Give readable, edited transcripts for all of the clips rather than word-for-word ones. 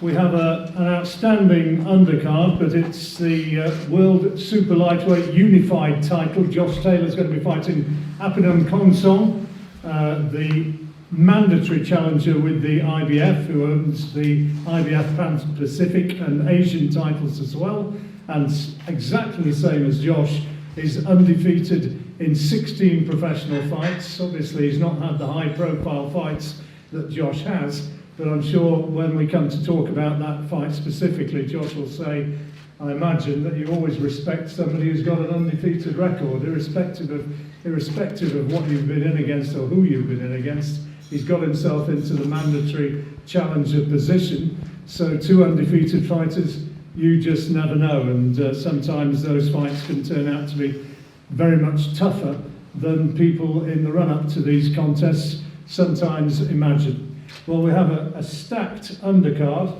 We have an outstanding undercard, but it's the World Super Lightweight Unified title. Josh Taylor's going to be fighting KHONGSONG, the mandatory challenger with the IBF, who owns the IBF Pan-Pacific and Asian titles as well, and exactly the same as Josh, is undefeated in 16 professional fights. Obviously, he's not had the high-profile fights that Josh has, but I'm sure when we come to talk about that fight specifically, Josh will say, I imagine that you always respect somebody who's got an undefeated record, irrespective of what you've been in against or who you've been in against. He's got himself into the mandatory challenger position. So 2 undefeated fighters, you just never know. And sometimes those fights can turn out to be very much tougher than people in the run-up to these contests sometimes imagine. Well, we have a stacked undercard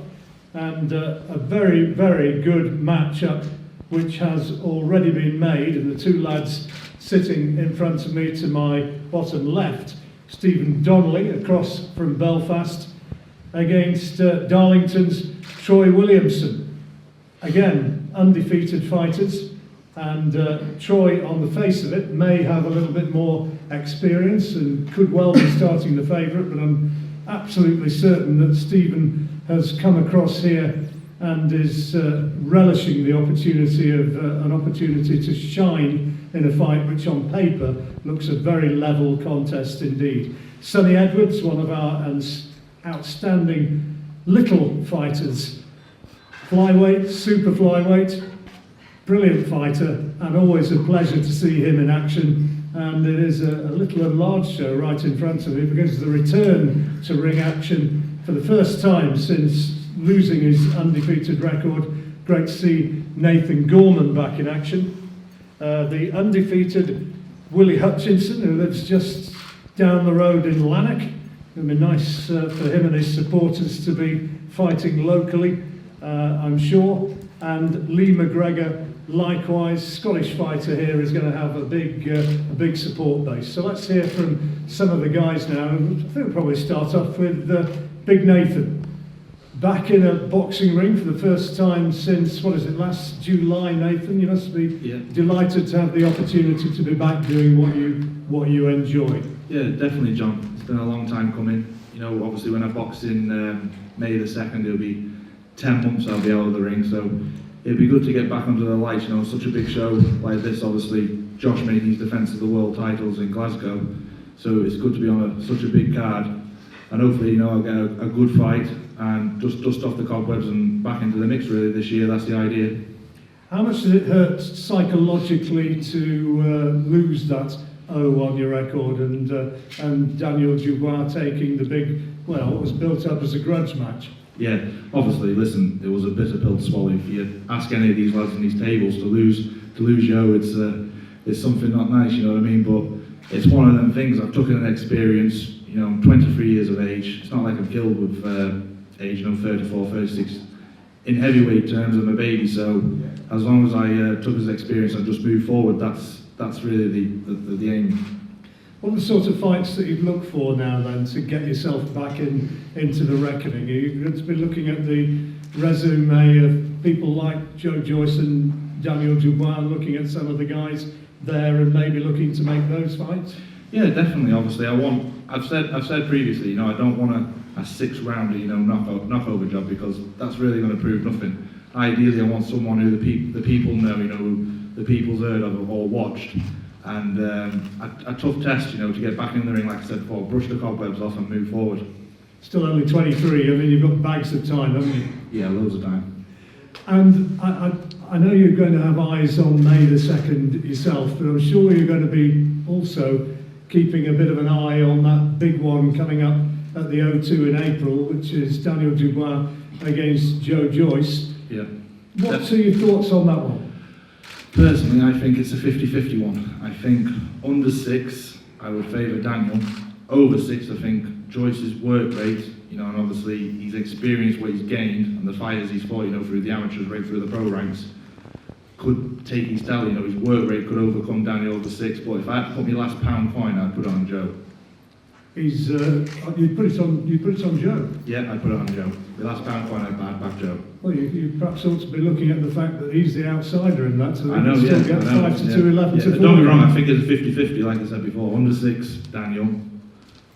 and a very, very good matchup which has already been made, and the 2 lads sitting in front of me to my bottom left, Stephen Donnelly across from Belfast against Darlington's Troy Williamson. Again, undefeated fighters, and Troy, on the face of it, may have a little bit more experience and could well be starting the favourite, but I'm absolutely certain that Stephen has come across here and is relishing the opportunity of an opportunity to shine in a fight which on paper looks a very level contest indeed. Sonny Edwards, one of our outstanding little fighters, flyweight, super flyweight, brilliant fighter, and always a pleasure to see him in action. And it is a little enlarged show right in front of me because the return to ring action for the first time since losing his undefeated record. Great to see Nathan Gorman back in action. The undefeated Willie Hutchinson, who lives just down the road in Lanark. It would be nice for him and his supporters to be fighting locally, I'm sure. And Lee McGregor, likewise, Scottish fighter here, is going to have a big support base. So let's hear from some of the guys now. I think we'll probably start off with Big Nathan. Back in a boxing ring for the first time since, what is it, last July, Nathan? You must be delighted to have the opportunity to be back doing what you enjoy. Yeah, definitely, John. It's been a long time coming. You know, obviously when I boxed in May the 2nd, it'll be 10 months I'll be out of the ring, so it'd be good to get back under the lights. You know, such a big show like this, obviously, Josh making his defence of the world titles in Glasgow, so it's good to be on such a big card, and hopefully, you know, I'll get a good fight and just dust off the cobwebs and back into the mix really this year. That's the idea. How much did it hurt psychologically to lose that O on your record and Daniel Dubois taking the big, well, what was built up as a grudge match? Yeah, obviously, listen, it was a bitter pill to swallow. If you ask any of these lads in these tables to lose Yo, it's something not nice, you know what I mean? But it's one of them things. I've taken an experience. You know, I'm 23 years of age. It's not like I'm killed with age, you know, 34, 36. In heavyweight terms, I'm a baby. So as long as I took as experience and just move forward, that's really the aim. What are the sort of fights that you'd look for now then to get yourself back into the reckoning? Are you going to be looking at the resume of people like Joe Joyce and Daniel Dubois, looking at some of the guys there and maybe looking to make those fights? Yeah, definitely. Obviously, I've said previously, you know, I don't want a 6-rounder, you know, knockover job, because that's really going to prove nothing. Ideally, I want someone who the people know, you know, who the people's heard of or watched. And a tough test, you know, to get back in the ring, like I said before, brush the cobwebs off and move forward. Still only 23, I mean, you've got bags of time, haven't you? Yeah, loads of time. And I know you're going to have eyes on May the 2nd yourself, but I'm sure you're going to be also keeping a bit of an eye on that big one coming up at the O2 in April, which is Daniel Dubois against Joe Joyce. Yeah. What are your thoughts on that one? Personally, I think it's a 50-50 one. I think under 6, I would favour Daniel. Over 6, I think Joyce's work rate, you know, and obviously his experience, what he's gained, and the fighters he's fought, you know, through the amateurs, right through the pro ranks, could take his tally. You know, his work rate could overcome Daniel over 6. But if I had to put my last pound coin, I'd put it on Joe. he's you put it on Joe. Yeah, I put it on Joe. The last pound coin I back Joe. Well, you perhaps ought to be looking at the fact that he's the outsider in that, so I know, he can still yeah, get I know, 5 to yeah. 2, 11 Yeah, to 4. don't get me wrong, I think it's a 50-50, like I said before. Under 6, Daniel.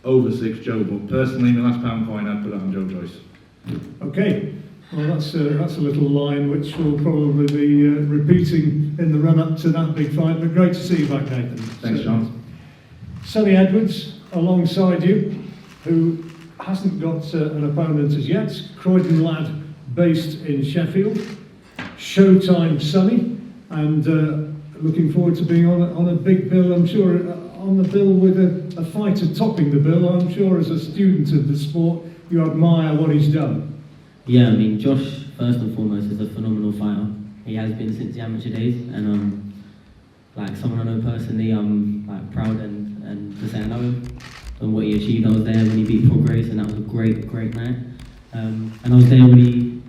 Over 6, Joe. But personally, my last pound coin, I'd put it on Joe Joyce. Okay. Well, that's a little line which will probably be repeating in the run-up to that big fight. But great to see you back, Nathan. Thanks, John. Sonny Edwards alongside you, who hasn't got an opponent as yet. Croydon lad based in Sheffield. Showtime Sonny, and looking forward to being on a big bill. I'm sure on the bill with a fighter topping the bill. I'm sure as a student of the sport, you admire what he's done. Yeah, I mean, Josh, first and foremost, is a phenomenal fighter. He has been since the amateur days, and like someone I know personally, I'm like proud and to say I know him and what he achieved. I was there when he beat Paul Grace, and that was a great night. And I was there when he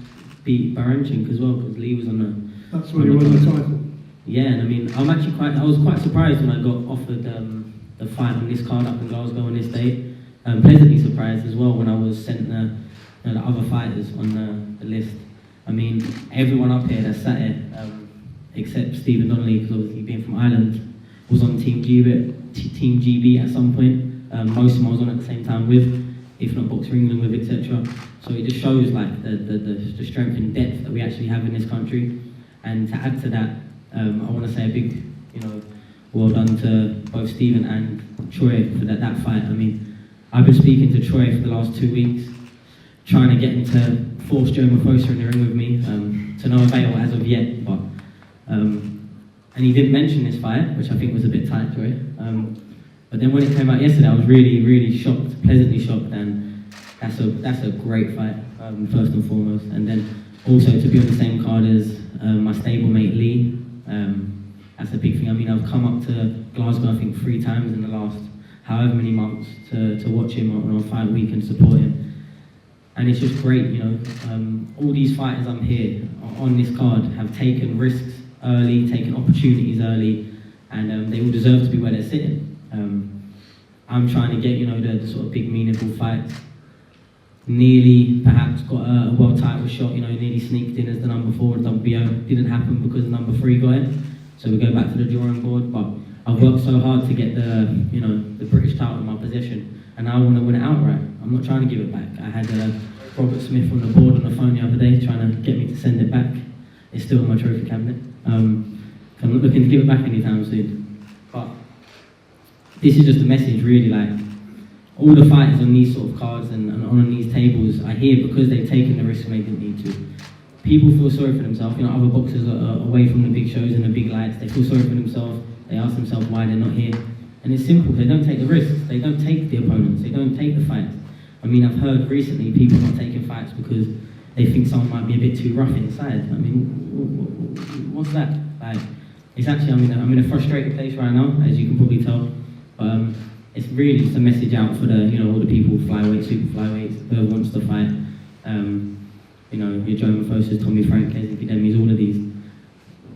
beat Baranchink as well, because Lee was on the. That's when he won the title. Yeah, and I mean, I was quite surprised when I got offered the fight on this card up in Glasgow on this date. Pleasantly surprised as well when I was sent the other fighters on the list. I mean, everyone up here that sat here, except Stephen Donnelly, because obviously being from Ireland, was on Team GB at some point. Most of them I was on at the same time with, if not Boxer England with, etc. So it just shows like the strength and depth that we actually have in this country. And to add to that, I want to say a big, well done to both Stephen and Troy for that fight. I mean, I've been speaking to Troy for the last 2 weeks, trying to get him to force Joe Mafosa in the ring with me, to no avail as of yet. But and he didn't mention this fight, which I think was a bit tight, Troy. But then when it came out yesterday, I was really shocked, pleasantly shocked, and that's a great fight, first and foremost. And then also to be on the same card as my stablemate Lee, that's a big thing. I mean, I've come up to Glasgow, I think 3 times in the last however many months to watch him on fight week and support him. And it's just great, all these fighters I'm here on this card have taken risks early, taken opportunities early, and they all deserve to be where they're sitting. I'm trying to get, the sort of big meaningful fights. Nearly, perhaps, got a world title shot, nearly sneaked in as the number 4 at WBO. Didn't happen because the number 3 got it. So we go back to the drawing board, but I've worked so hard to get the British title in my possession, and I want to win it outright. I'm not trying to give it back. I had Robert Smith on the board on the phone the other day trying to get me to send it back. It's still in my trophy cabinet. I'm not looking to give it back anytime soon. But this is just a message, really, like all the fighters on these sort of cards and on these tables are here because they've taken the risk when they didn't need to. People feel sorry for themselves. Other boxers are away from the big shows and the big lights. They feel sorry for themselves. They ask themselves why they're not here. And it's simple. They don't take the risks. They don't take the opponents. They don't take the fights. I mean, I've heard recently people not taking fights because they think someone might be a bit too rough inside. I mean, what's that? Like, it's actually, I'm in a frustrated place right now, as you can probably tell. But it's really just a message out for all the people, flyweights, super flyweights, whoever wants to fight. Your Joe Mafosas, Tommy Frank, Kesey Demis, all of these.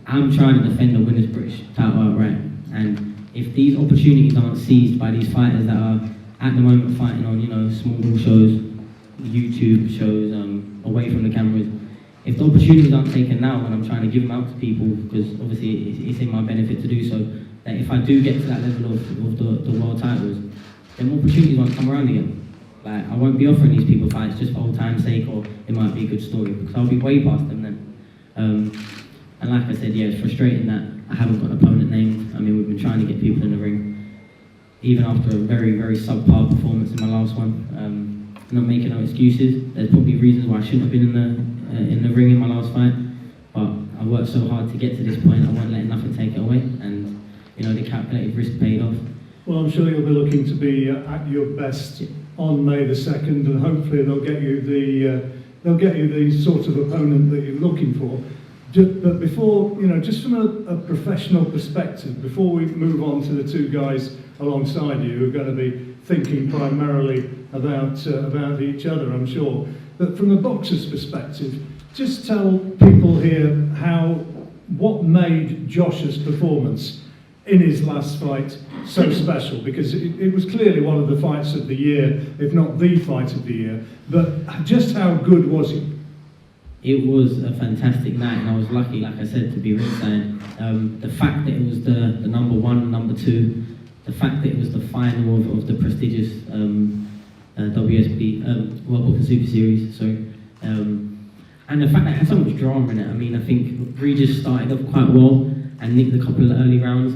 I'm trying to defend the winner's British title outright. And if these opportunities aren't seized by these fighters that are at the moment fighting on, small shows, YouTube shows, away from the cameras, if the opportunities aren't taken now when I'm trying to give them out to people, because obviously it's in my benefit to do so, that if I do get to that level of the world titles, then opportunities won't come around again. Like, I won't be offering these people fights just for old time's sake, or it might be a good story, because I'll be way past them then. And like I said, yeah, it's frustrating that I haven't got an opponent named. I mean, we've been trying to get people in the ring, even after a very subpar performance in my last one. Not making no excuses. There's probably reasons why I shouldn't have been in the ring in my last fight, but I worked so hard to get to this point. I won't let nothing take it away, and the calculated risk paid off. Well, I'm sure you'll be looking to be at your best on May the 2nd, and hopefully they'll get you the sort of opponent that you're looking for. But before, just from a professional perspective, before we move on to the 2 guys alongside you who are going to be thinking primarily about each other, I'm sure. But from a boxer's perspective, just tell people here what made Josh's performance in his last fight so special? Because it was clearly one of the fights of the year, if not the fight of the year. But just how good was it? It was a fantastic night, and I was lucky, like I said, to be ringside. The fact that it was the number one, number two, the fact that it was the final of the prestigious WSB World Boxing Super Series, sorry, and the fact that it had so much drama in it. I mean, I think Regis started off quite well and nicked a couple of early rounds,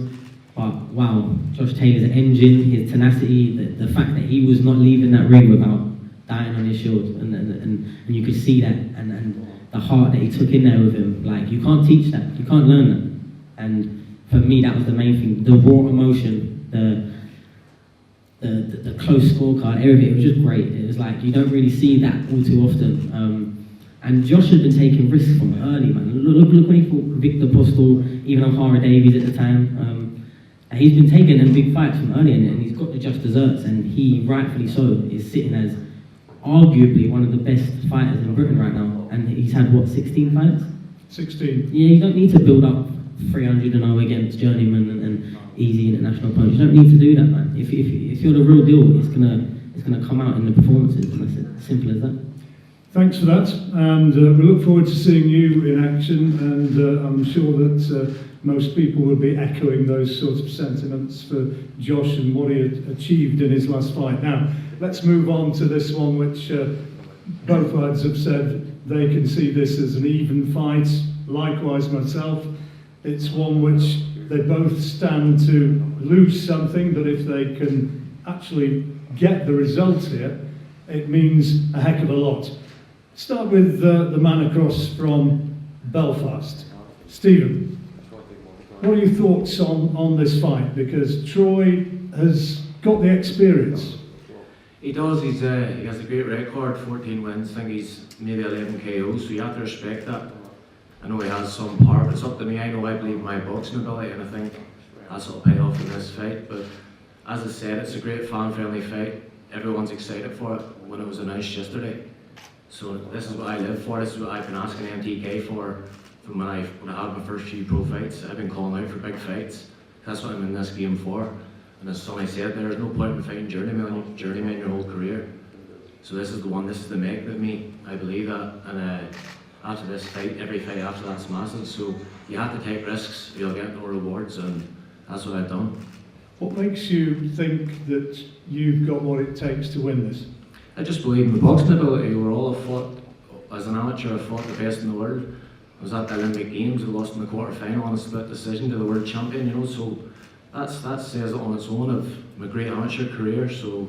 but wow, Josh Taylor's engine, his tenacity, the fact that he was not leaving that ring without dying on his shield, and you could see that, and the heart that he took in there with him. Like, you can't teach that, you can't learn that. And for me, that was the main thing, the raw emotion, the close scorecard, everything. It was just great. It was like, you don't really see that all too often. And Josh had been taking risks from early, man. Look when he fought Victor Postel, even O'Hara Davies at the time. And he's been taking them big fights from early, and he's got the just desserts, and he, rightfully so, is sitting as arguably one of the best fighters in Britain right now. And he's had, what, 16 fights? 16. Yeah, you don't need to build up 300-0 against journeyman and easy international opponents. You don't need to do that, man. If you're the real deal, it's gonna come out in the performances, and that's it. Simple as that. Thanks for that, and we look forward to seeing you in action, and I'm sure that most people will be echoing those sorts of sentiments for Josh and what he had achieved in his last fight. Now, let's move on to this one, which both lads have said they can see this as an even fight. Likewise myself, it's one which they both stand to lose something, but if they can actually get the result here, it means a heck of a lot. Start with the man across from Belfast. Stephen, what are your thoughts on this fight? Because Troy has got the experience. He does. He has a great record, 14 wins. I think he's maybe 11 KOs, so you have to respect that. I know he has some power, but it's up to me. I believe in my boxing ability, and I think that's what will pay off in this fight. But as I said, it's a great fan-friendly fight. Everyone's excited for it when it was announced yesterday. So this is what I live for. This is what I've been asking MTK for from when I had my first few pro fights. I've been calling out for big fights. That's what I'm in this game for. And as somebody said, there's no point in fighting journeyman your whole career. So this is the one. This is the make with me. I believe that. And after this fight, every fight after that's massive. So you have to take risks. You'll get no rewards, and that's what I've done. What makes you think that you've got what it takes to win this? I just believe in the boxing ability. We're all fought, as an amateur, I fought the best in the world. I was at the Olympic Games, I lost in the quarter-final on a split decision to the world champion, you know, so that says it on its own of my great amateur career. So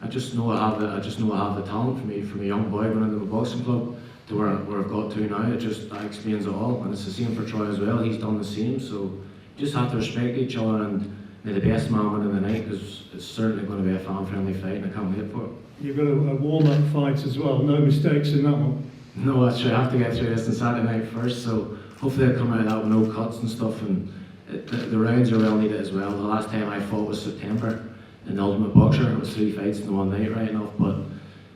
I just know I have the talent from a young boy going into the boxing club to where I've got to now. That explains it all, and it's the same for Troy as well. He's done the same, so you just have to respect each other, and may the best man win in the night, because it's certainly going to be a fan-friendly fight, and I can't wait for it. You've got a warm-up fight as well, no mistakes in that one? No, that's true. I have to get through this on Saturday night first, so hopefully I'll come out of that with no cuts and stuff, and the rounds are well needed as well. The last time I fought was September in the Ultimate Boxer. It was 3 fights in one night, right enough, but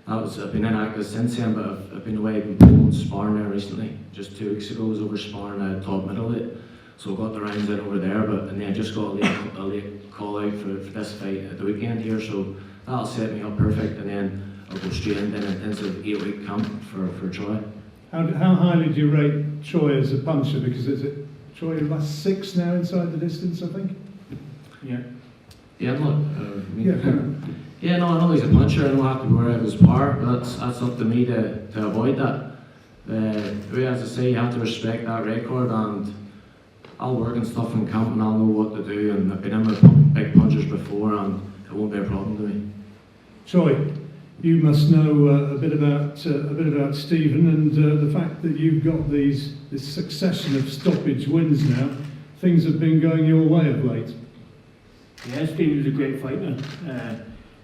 I've been inactive since then, but I've been away in Poland sparring there recently. Just 2 weeks ago I was over sparring at top middleweight, so I got the rounds in over there, and then I just got a late call out for this fight at the weekend here, so that'll set me up perfect, and then I'll go straight into an intensive 8-week camp for Troy. How highly do you rate Troy as a puncher? Because is it Troy last 6 now inside the distance, I think? Yeah. Yeah, no, I know he's a puncher. I don't have to worry about his power, but that's up to me to avoid that. As I say, you have to respect that record, and I'll work and stuff in camp, and I'll know what to do, and I've been in with big punchers before, and it won't be a problem to me. Troy, you must know a bit about Stephen, and the fact that you've got this succession of stoppage wins now. Things have been going your way of late. Yeah, Stephen's a great fighter.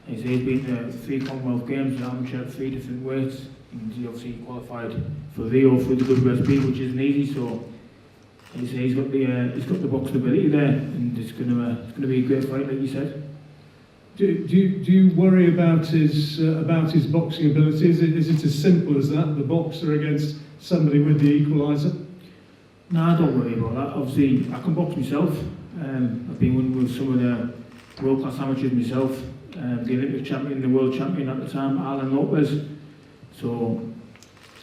He's been to 3 Commonwealth Games, amateur at 3 different weights, and he obviously qualified for Rio for the WSB, which isn't easy. So he's got the boxing ability there, and it's going to be a great fight, like you said. Do you worry about his boxing ability? Is it as simple as that? The boxer against somebody with the equaliser? No, I don't worry about that. Obviously, I can box myself. I've been with some of the world-class amateurs myself. The Olympic champion, the world champion at the time, Alan Lopez. So,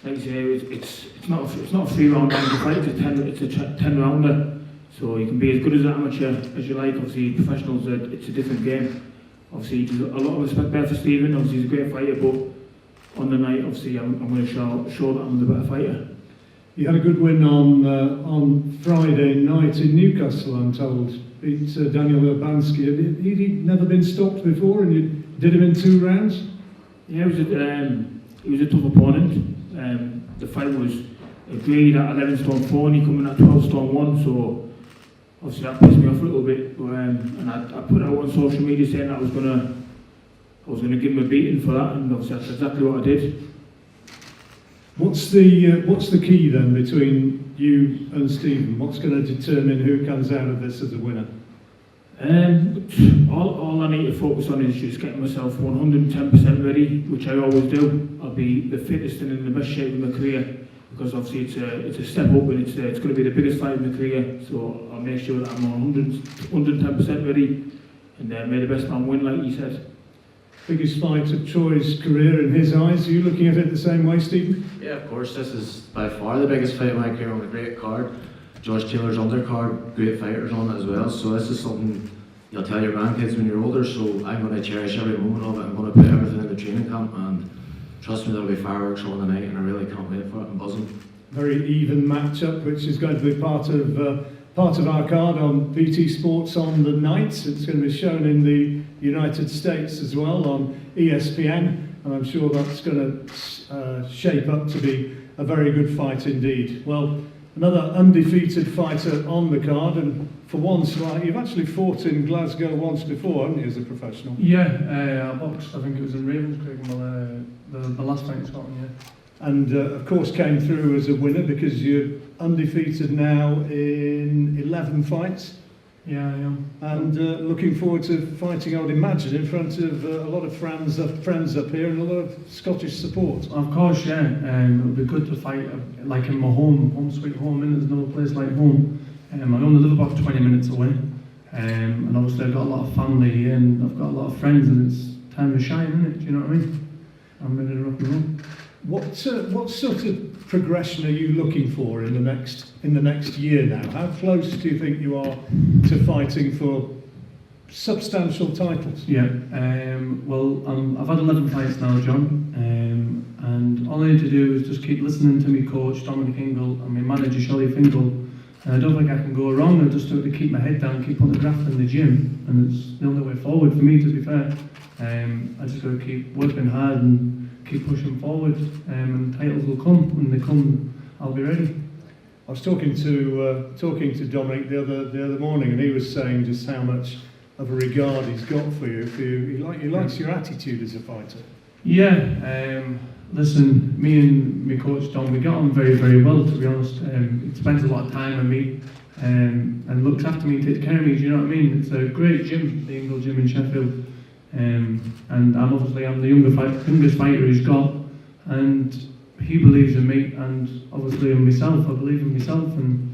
like you say, it's not a 3-round fight. It's a 10-rounder. So you can be as good as an amateur as you like. Obviously, professionals, it's a different game. Obviously, there's a lot of respect there for Stephen. Obviously, he's a great fighter, but on the night, obviously, I'm going to show that I'm the better fighter. You had a good win on Friday night in Newcastle, I'm told. Beat Daniel Urbanski. He'd never been stopped before, and you did him in 2 rounds? Yeah, he was a tough opponent. The fight was agreed at 11 stone 4 and he coming at 12 stone 1, so obviously that pissed me off a little bit. And I put out on social media saying that I was gonna give him a beating for that, and obviously that's exactly what I did. What's the key then between you and Stephen? What's going to determine who comes out of this as a winner? All I need to focus on is just getting myself 110% ready, which I always do. I'll be the fittest and in the best shape of my career, because obviously it's a step up, and it's going to be the biggest fight of my career. So I'll make sure that I'm 110% ready, and may the best man win, like you said. Biggest fight of Troy's career in his eyes. Are you looking at it the same way, Stephen? Yeah, of course, this is by far the biggest fight of my career on a great card. Josh Taylor's undercard, great fighters on it as well, so this is something you'll tell your grandkids when you're older, so I'm going to cherish every moment of it. I'm going to put everything in the training camp, and trust me, there'll be fireworks on the night, and I really can't wait for it. I'm buzzing. Very even matchup, which is going to be part of our card on BT Sports on the night. It's going to be shown in the United States as well on ESPN, and I'm sure that's going to shape up to be a very good fight indeed. Well, another undefeated fighter on the card, and for once, you've actually fought in Glasgow once before, haven't you, as a professional? Yeah, I boxed, I think it was in Ravenscraig, the last fight in Scotland, yeah. And of course came through as a winner, because you're undefeated now in 11 fights. Yeah, I am. And looking forward to fighting, I would imagine, in front of a lot of friends up here and a lot of Scottish support. Of course, yeah. It would be good to fight like in my home sweet home, and there's no place like home. I only live about 20 minutes away, and obviously I've got a lot of family here, and I've got a lot of friends, and it's time to shine, isn't it? Do you know what I mean? I'm ready to rock and roll. What sort of progression are you looking for in the next year now? How close do you think you are to fighting for substantial titles? Yeah, well, I've had 11 fights now, John, and all I need to do is just keep listening to my coach, Dominic Ingle, and my manager, Shelley Fingal, and I don't think I can go wrong. I just have to keep my head down, keep putting the graft in the gym, and it's the only way forward for me, to be fair. I just got to keep working hard and keep pushing forward, and titles will come. When they come, I'll be ready. I was talking to Dominic the other morning, and he was saying just how much of a regard he's got for you. He likes your attitude as a fighter. Yeah, listen, me and my coach Dom, we get on very, very well, to be honest. He spends a lot of time with me, and looks after me, takes care of me. Do you know what I mean? It's a great gym, the Ingle Gym in Sheffield. And I'm the youngest fighter he's got, and he believes in me, and obviously in myself. I believe in myself, and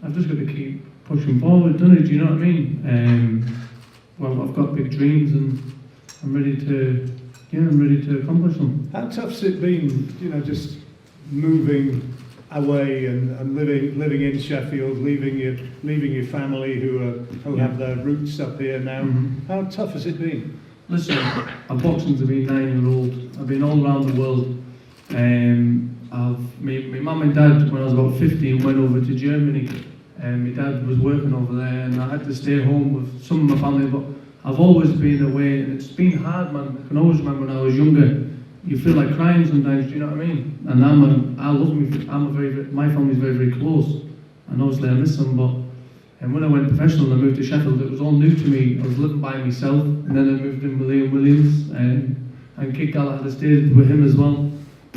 I've just got to keep pushing forward, don't I? Do you know what I mean? Well, I've got big dreams, and I'm ready to accomplish them. How tough's it been, just moving away and living in Sheffield, leaving your family who have their roots up here now? Mm-hmm. How tough has it been? Listen, I've boxed since I've been 9-year-old. I've been all around the world. My mum and dad, when I was about 15, went over to Germany. My dad was working over there, and I had to stay home with some of my family. But I've always been away, and it's been hard, man. I can always remember when I was younger, you feel like crying sometimes. Do you know what I mean? And I love me. My family's very, very close, and obviously I miss them. But and when I went professional and I moved to Sheffield, it was all new to me. I was living by myself, and then I moved in with Liam Williams, and Kid Gallagher stayed with him as well.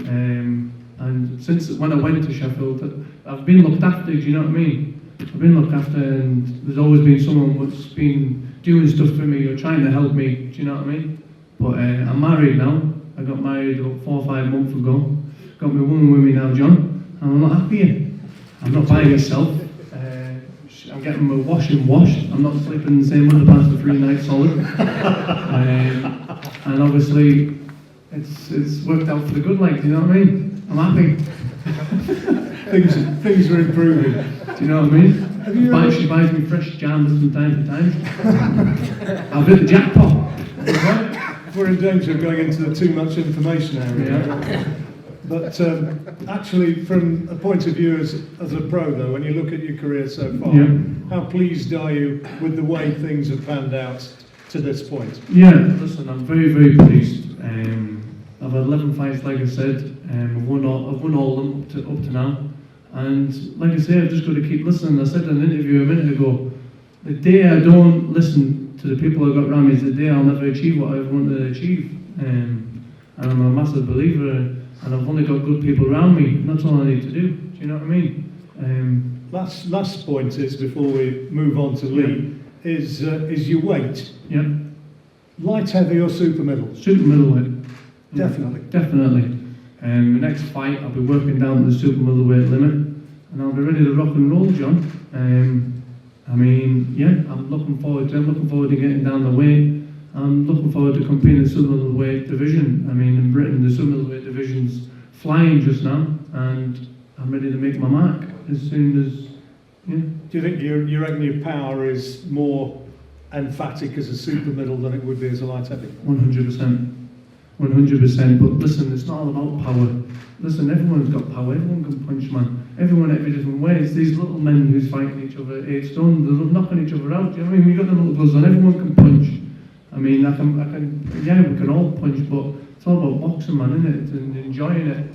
And since when I went to Sheffield, I've been looked after, do you know what I mean? I've been looked after, and there's always been someone that's been doing stuff for me or trying to help me, do you know what I mean? But I'm married now. I got married about 4 or 5 months ago. Got my woman with me now, John, and I'm not happy. I'm not by myself. I'm getting my washing washed. I'm not sleeping in the same underpants for 3 nights solid. And obviously, it's worked out for the good, like, do you know what I mean? I'm happy. things are improving. Do you know what I mean? She buys me fresh jams from time to time. I've hit the jackpot. We're in danger of going into the too much information area. Yeah. But actually, from a point of view as a pro, though, when you look at your career so far, Yeah. how pleased are you with the way things have panned out to this point? Yeah, listen, I'm very, very pleased. I've had 11 fights, like I said. I've won all of them up to now. And like I say, I've just got to keep listening. I said in an interview a minute ago, the day I don't listen to the people I've got around me is the day I'll never achieve what I want to achieve. And I'm a massive believer, and I've only got good people around me, and that's all I need to do. Do you know what I mean? Last point is, before we move on to Lee, is your weight. Yeah. Light, heavy or super middle? Super middleweight. Yeah, Definitely. Definitely. The next fight, I'll be working down to the super middleweight limit, and I'll be ready to rock and roll, John. I mean, yeah, I'm looking forward to getting down the weight. I'm looking forward to competing in the super middleweight division. I mean, in Britain, the super middleweight division's flying just now, and I'm ready to make my mark as soon as, yeah. Do you think you reckon your power is more emphatic as a super middle than it would be as a light heavy? 100%. 100%. But listen, it's not all about power. Listen, everyone's got power. Everyone can punch, man. Everyone every different ways. These little men who's fighting each other at 8 stone, they're knocking each other out. Do you know what I mean? We've got the little gloves on. Everyone can punch. I mean, yeah, we can all punch, but it's all about boxing, man, isn't it? And enjoying it.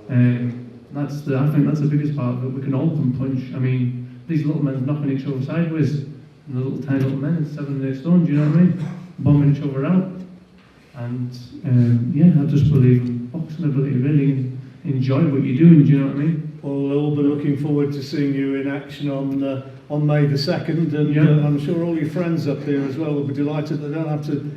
I think that's the biggest part of it. We can all punch. I mean, these little men knocking each other sideways, and the little tiny little men at 7 and 8 stone. Do you know what I mean? Bombing each other out. And yeah, I just believe in boxing ability, really enjoy what you're doing, do you know what I mean? Well, we'll all be looking forward to seeing you in action on May the 2nd, and Yeah. I'm sure all your friends up there as well will be delighted they don't have to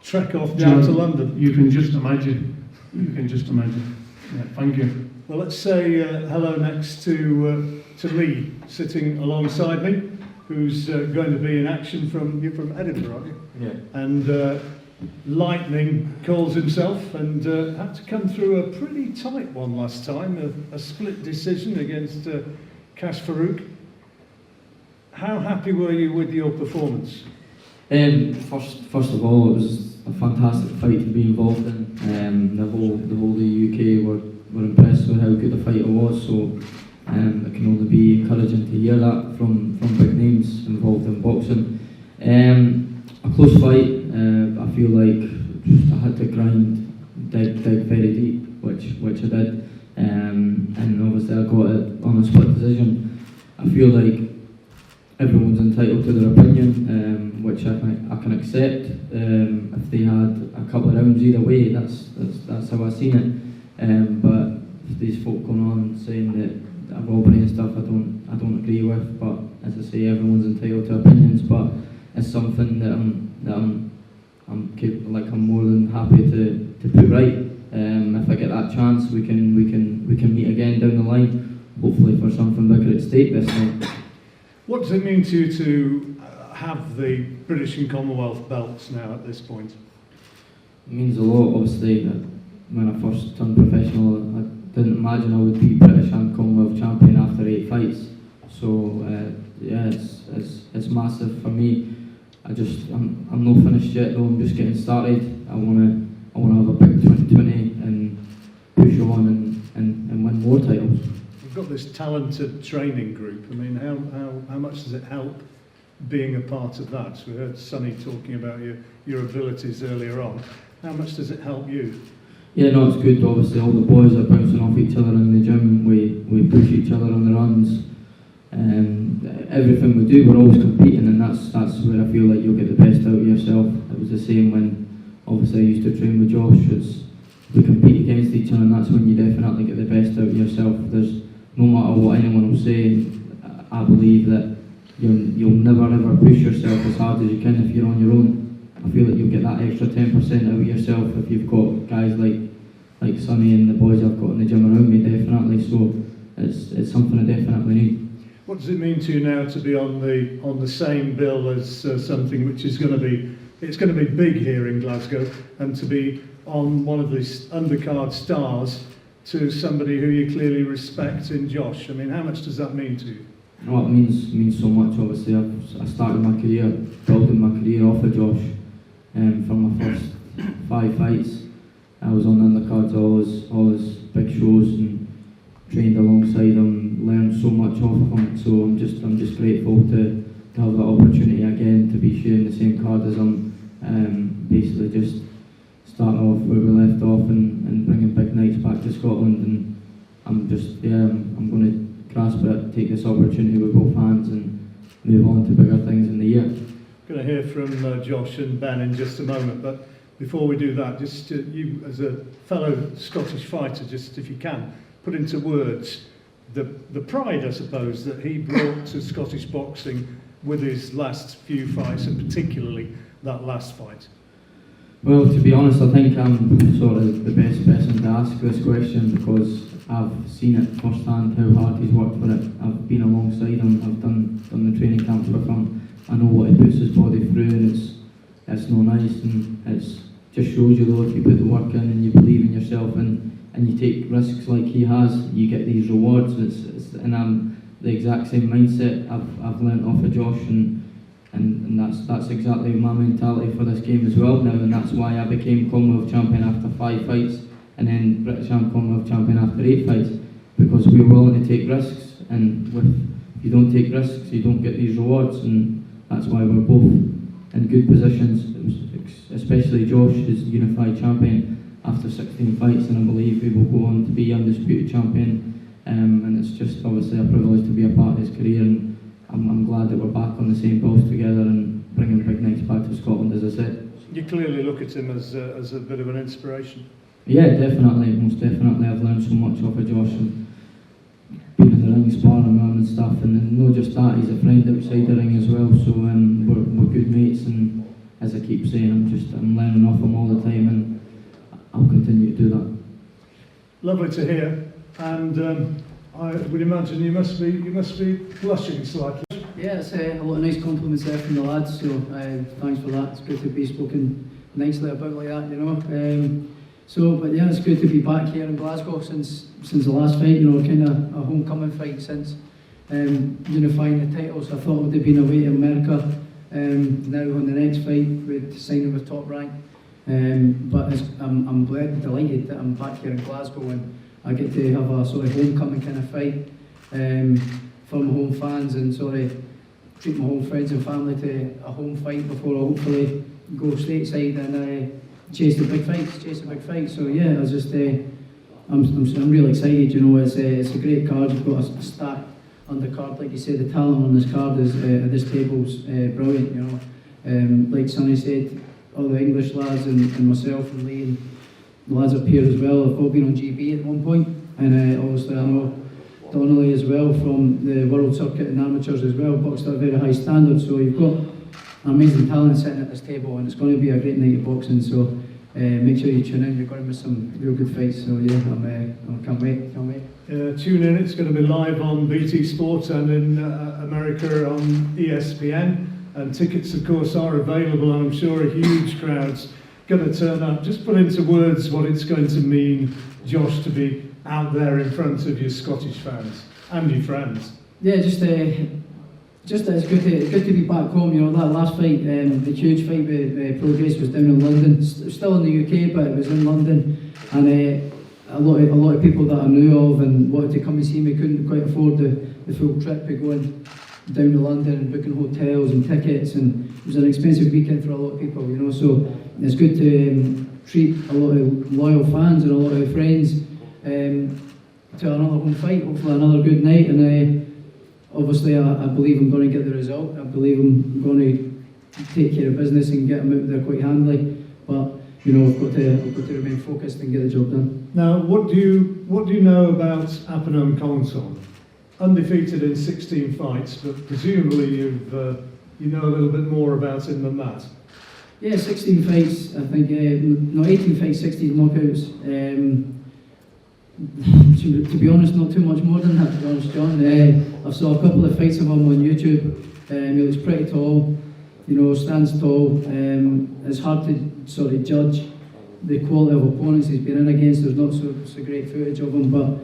trek off down to London. You can just imagine. Yeah, thank you. Well, let's say hello next to Lee, sitting alongside me, who's going to be in action you're from Edinburgh, aren't you? Yeah. And Lightning calls himself, and had to come through a pretty tight one last time, a split decision against Kash Farouk. How happy were you with your performance? First of all, it was a fantastic fight to be involved in. The whole of the UK were impressed with how good the fighter was, so it can only be encouraging to hear that from big names involved in boxing. A close fight. I feel like I had to dig very deep, which I did, and obviously I got it on a split decision. I feel like everyone's entitled to their opinion, which I can accept. If they had a couple of rounds either way, that's how I seen it. But if these folk going on saying that robbery and stuff, I don't agree with. But as I say, everyone's entitled to opinions. But it's something that I'm more than happy to put right. If I get that chance, we can meet again down the line, hopefully for something bigger at stake this time. What does it mean to you to have the British and Commonwealth belts now at this point? It means a lot. Obviously, when I first turned professional, I didn't imagine I would be British and Commonwealth champion after 8 fights. So yeah, it's massive for me. I'm not finished yet though. I'm just getting started. I wanna have a big 2020 and push on and win more titles. You've got this talented training group. I mean, how much does it help being a part of that? We heard Sonny talking about your abilities earlier on. How much does it help you? Yeah, no, it's good. Obviously, all the boys are bouncing off each other in the gym. We push each other on the runs. Everything we do, we're always competing, and that's where I feel like you'll get the best out of yourself. It was the same when obviously I used to train with Josh. We compete against each other, and that's when you definitely get the best out of yourself. There's no matter what anyone will say, I believe that you'll never ever push yourself as hard as you can if you're on your own. I feel like you'll get that extra 10% out of yourself if you've got guys like Sonny and the boys I've got in the gym around me, definitely. So it's something I definitely need. What does it mean to you now now to be on the same bill as something which is going to be big here in Glasgow, and to be on one of these undercard stars to somebody who you clearly respect in Josh. I mean, how much does that mean to you? Well, it means so much. Obviously, I started my career, building my career off of Josh. From my first 5 fights, I was on undercards, all his big shows, and trained alongside him, learned so much off of him. So I'm just grateful to have that opportunity again to be sharing the same card as him. Basically, just starting off where we left off and bringing big nights back to Scotland. And I'm going to grasp it, take this opportunity with both hands, and move on to bigger things in the year. Going to hear from Josh and Ben in just a moment, but before we do that, just you as a fellow Scottish fighter, just if you can, put into words the pride, I suppose, that he brought to Scottish boxing with his last few fights, and particularly that last fight. Well, to be honest, I think I'm sort of the best person to ask this question, because I've seen it firsthand how hard he's worked for it. I've been alongside him, I've done the training camps with him. I know what he puts his body through, and it's no nice, and it's just shows you though, if you put the work in and you believe in yourself and you take risks like he has, you get these rewards. And I'm the exact same mindset I've learnt off of Josh, and that's exactly my mentality for this game as well now, and that's why I became Commonwealth champion after 5 fights, and then British and Commonwealth champion after 8 fights, because we were willing to take risks, and if you don't take risks, you don't get these rewards, and that's why we're both in good positions, especially Josh is unified champion after 16 fights, and I believe he will go on to be undisputed champion, and it's just obviously a privilege to be a part of his career, and I'm glad that we're back on the same post together and bringing big nights back to Scotland, as I said. You clearly look at him as a bit of an inspiration. Yeah, definitely, most definitely. I've learned so much off of Josh, and been in the ring, sparring with him and stuff, and not just that, he's a friend outside the ring as well, so we're good mates, and as I keep saying, I'm learning off him all the time, and I'll continue to do that. Lovely to hear, and I would imagine you must be blushing slightly. Yeah, it's a lot of nice compliments there from the lads, so thanks for that. It's good to be spoken nicely about like that, you know. But yeah, it's good to be back here in Glasgow since the last fight, you know, kind of a homecoming fight since unifying the titles. I thought it would have been away to America. Now on the next fight, we'd sign with Top Rank. But I'm delighted that I'm back here in Glasgow, and I get to have a sort of homecoming kind of fight for my home fans, and sort of treat my home friends and family to a home fight before I hopefully go stateside and chase a big fight. So yeah, I was just I'm really excited. You know, it's a great card. You've got a stacked undercard, like you say. The talent on this card is at this table's brilliant. You know, like Sonny said, all the English lads and myself and Lee and the lads up here as well have all been on GB at one point, and obviously I know Donnelly as well from the world circuit and amateurs as well, boxed at a very high standard. So you've got amazing talent sitting at this table, and it's going to be a great night of boxing. So make sure you tune in. You're going to miss some real good fights. So yeah, I can't wait. Tune in. It's going to be live on BT Sports and in America on ESPN. And tickets, of course, are available, and I'm sure a huge crowd's going to turn up. Just put into words what it's going to mean, Josh, to be out there in front of your Scottish fans and your friends. Yeah, just it's good to be back home. You know, that last fight, the huge fight with Progress was down in London, still in the UK, but it was in London, and a lot of people that I knew of and wanted to come and see me couldn't quite afford the full trip of going down to London and booking hotels and tickets, and it was an expensive weekend for a lot of people, you know. So it's good to treat a lot of loyal fans and a lot of friends to another home fight, hopefully another good night, and obviously I believe I'm going to get the result. I believe I'm going to take care of business and get them out there quite handily, but you know, I've got to remain focused and get the job done. Now, what do you know about KHONGSONG? Undefeated in 16 fights, but presumably you know a little bit more about him than that. Yeah, 16 fights, I think, 18 fights, 16 knockouts. To be honest, not too much more than that, to be honest, John. I've saw a couple of fights of him on YouTube. He looks pretty tall, stands tall. It's hard to sort of judge the quality of opponents he's been in against. There's not so great footage of him, but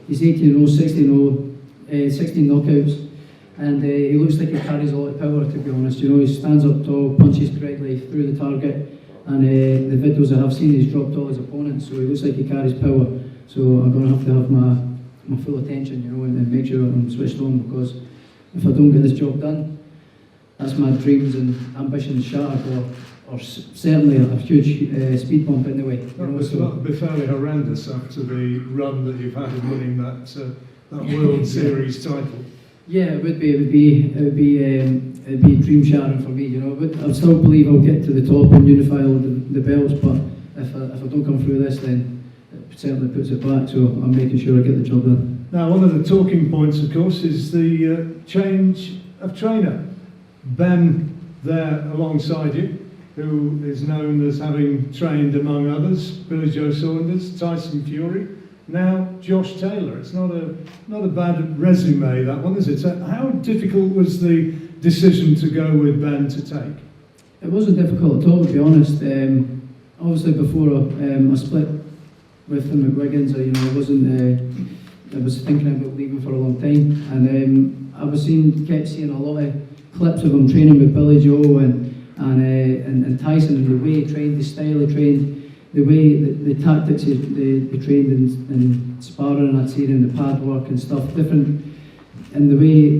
he's 18-0, 16 knockouts, and he looks like he carries a lot of power, to be honest. He stands up tall, punches correctly through the target, and the videos I have seen, he's dropped all his opponents, so he looks like he carries power. So I'm going to have my full attention, and make sure I'm switched on, because if I don't get this job done, that's my dreams and ambitions shattered, or certainly a huge speed bump in the way. That would be fairly horrendous after the run that you've had in winning that World Series title. Yeah, it would be. It'd be dream shattering for me. But I still believe I'll get to the top and unify all the belts. But if I don't come through this, then it certainly puts it back. So I'm making sure I get the job done. Now, one of the talking points, of course, is the change of trainer. Ben there alongside you, who is known as having trained, among others, Billy Joe Saunders, Tyson Fury, now Josh Taylor. It's not a bad resume, that one, is it? So how difficult was the decision to go with Ben to take? It wasn't difficult at all, to be honest. Obviously, before I split with the McGregors, I was thinking about leaving for a long time, and I kept seeing a lot of clips of him training with Billy Joe and Tyson, and the way he trained, the style he trained, the way the tactics he trained in sparring, and I'd seen in the pad work and stuff, different, and the way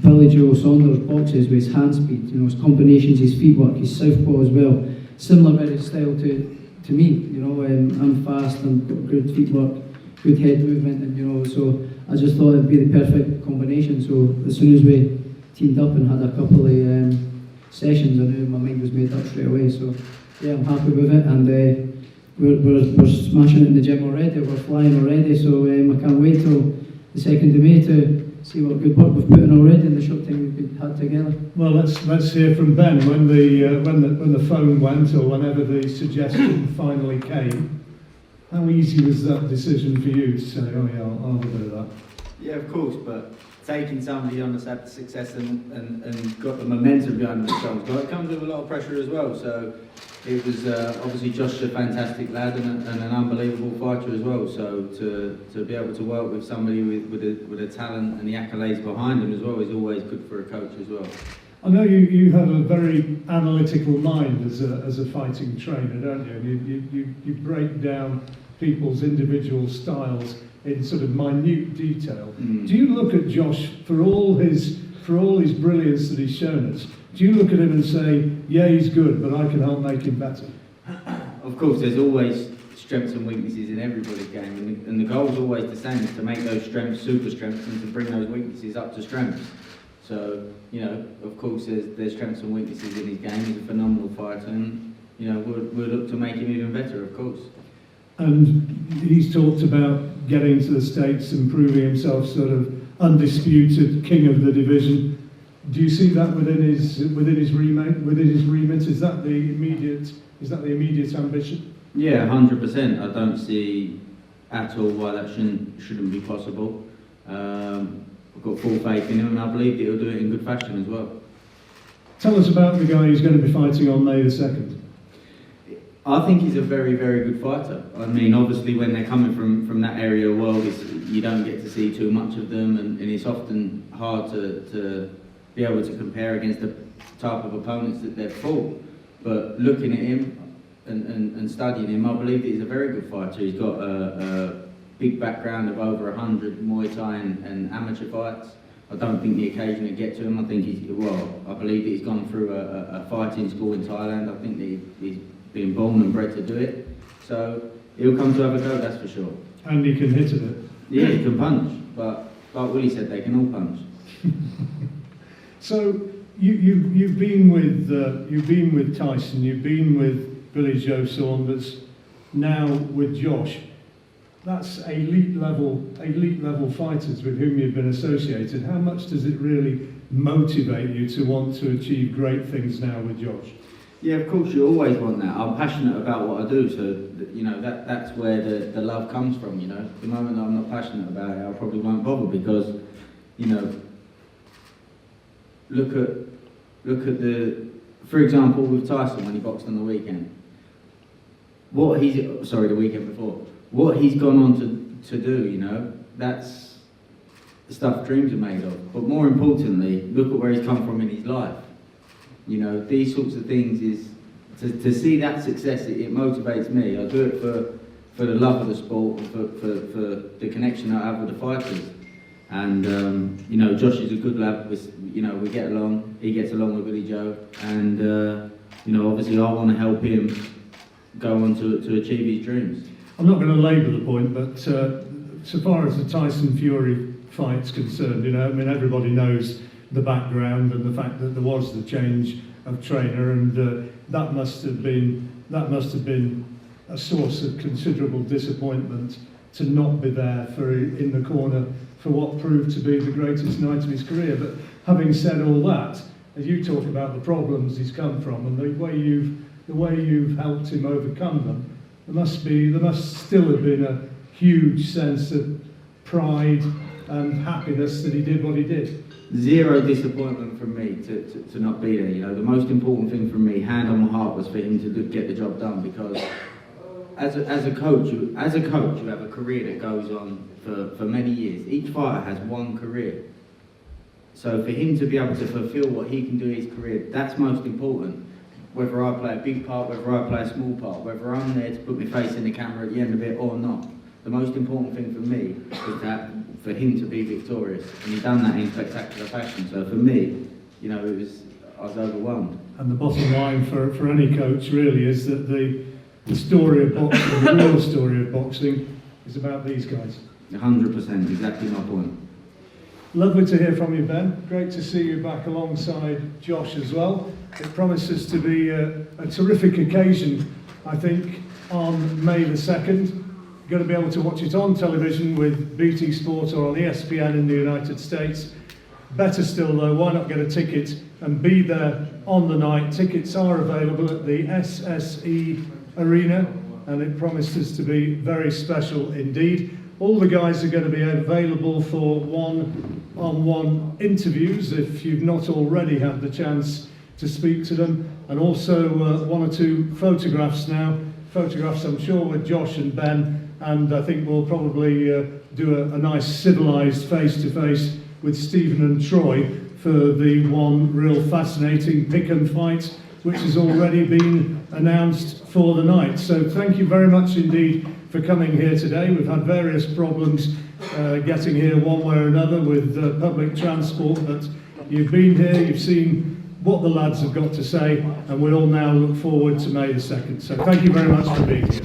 Billy Joe Saunders boxes with his hand speed, his combinations, his feet work, his southpaw as well, similar very style to me. I'm fast, I've got good feet work, good head movement, and so I just thought it'd be the perfect combination. So as soon as we teamed up and had a couple of sessions, I knew my mind was made up straight away. So yeah, I'm happy with it, and we're smashing it in the gym already. We're flying already, so I can't wait till the 2nd of May to see what good work we've put in already in the short time we've had together. Well, let's hear from Ben when the phone went, or whenever the suggestion finally came. How easy was that decision for you to say, oh yeah, I'll have a bit of that? Yeah, of course, but taking somebody on that's had success and got the momentum behind themselves, but it comes with a lot of pressure as well. So it was obviously Josh a fantastic lad and an unbelievable fighter as well. So to be able to work with somebody with a talent and the accolades behind him as well is always good for a coach as well. I know you have a very analytical mind as a fighting trainer, don't you? You break down people's individual styles in sort of minute detail. Do you look at Josh for all his brilliance that he's shown us? Do you look at him and say, yeah, he's good, but I can help make him better? Of course, there's always strengths and weaknesses in everybody's game, and the goal is always the same: is to make those strengths super strengths and to bring those weaknesses up to strengths. So, of course, there's strengths and weaknesses in his game. He's a phenomenal fighter, and we'll look to make him even better, of course. And he's talked about getting to the States and proving himself sort of undisputed king of the division. Do you see that within his remit? Is that the immediate ambition? Yeah, 100%. I don't see at all why that shouldn't be possible. I've got full faith in him, and I believe that he'll do it in good fashion as well. Tell us about the guy who's going to be fighting on May the 2nd. I think he's a very, very good fighter. I mean, obviously, when they're coming from that area of the world, you don't get to see too much of them, and it's often hard to be able to compare against the type of opponents that they've fought. But looking at him and studying him, I believe that he's a very good fighter. He's got a big background of over 100 Muay Thai and amateur fights. I don't think the occasion to get to him. I believe that he's gone through a fighting school in Thailand. I think that he's been born and bred to do it. So he'll come to have a go, that's for sure. And he can hit it. Yeah, he can punch, but like Willie said, they can all punch. So you've been with Tyson, you've been with Billy Joe Saunders, now with Josh. That's elite level fighters with whom you've been associated. How much does it really motivate you to want to achieve great things now with Josh? Yeah, of course, you always want that. I'm passionate about what I do, so you know that's where the love comes from. You know, the moment that I'm not passionate about it, I probably won't bother because, you know, look at the, for example, with Tyson when he boxed on the weekend. The weekend before. What he's gone on to do, you know, that's the stuff dreams are made of. But more importantly, look at where he's come from in his life. You know, these sorts of things is, to see that success, it motivates me. I do it for the love of the sport, for the connection I have with the fighters. And, you know, Josh is a good lad, you know, we get along, he gets along with Billy Joe. And, you know, obviously I want to help him go on to achieve his dreams. I'm not going to labour the point, but so far as the Tyson-Fury fight's concerned, you know, I mean, everybody knows the background and the fact that there was the change of trainer, and that must have been a source of considerable disappointment to not be there in the corner for what proved to be the greatest night of his career. But having said all that, as you talk about the problems he's come from and the way you've helped him overcome them, there must still have been a huge sense of pride and happiness that he did what he did. Zero disappointment from me to not be there. You know, the most important thing for me, hand on my heart, was for him to get the job done. Because as a coach, you have a career that goes on for many years. Each fighter has one career. So for him to be able to fulfil what he can do in his career, that's most important. Whether I play a big part, whether I play a small part, whether I'm there to put my face in the camera at the end of it or not. The most important thing for me is that for him to be victorious, and he's done that in spectacular fashion. So for me, you know, I was overwhelmed. And the bottom line for any coach really is that the story of boxing, the real story of boxing, is about these guys. 100%, exactly my point. Lovely to hear from you, Ben. Great to see you back alongside Josh as well. It promises to be a terrific occasion, I think, on May the 2nd. You're going to be able to watch it on television with BT Sport or on ESPN in the United States. Better still though, why not get a ticket and be there on the night? Tickets are available at the SSE Arena, and it promises to be very special indeed. All the guys are going to be available for one-on-one interviews if you've not already had the chance to speak to them, and also one or two photographs now. Photographs, I'm sure, with Josh and Ben, and I think we'll probably do a nice civilised face-to-face with Stephen and Troy for the one real fascinating pick-and fight, which has already been announced for the night. So thank you very much indeed for coming here today. We've had various problems getting here one way or another with public transport, but you've been here, you've seen what the lads have got to say, and we'll all now look forward to May the 2nd. So thank you very much for being here.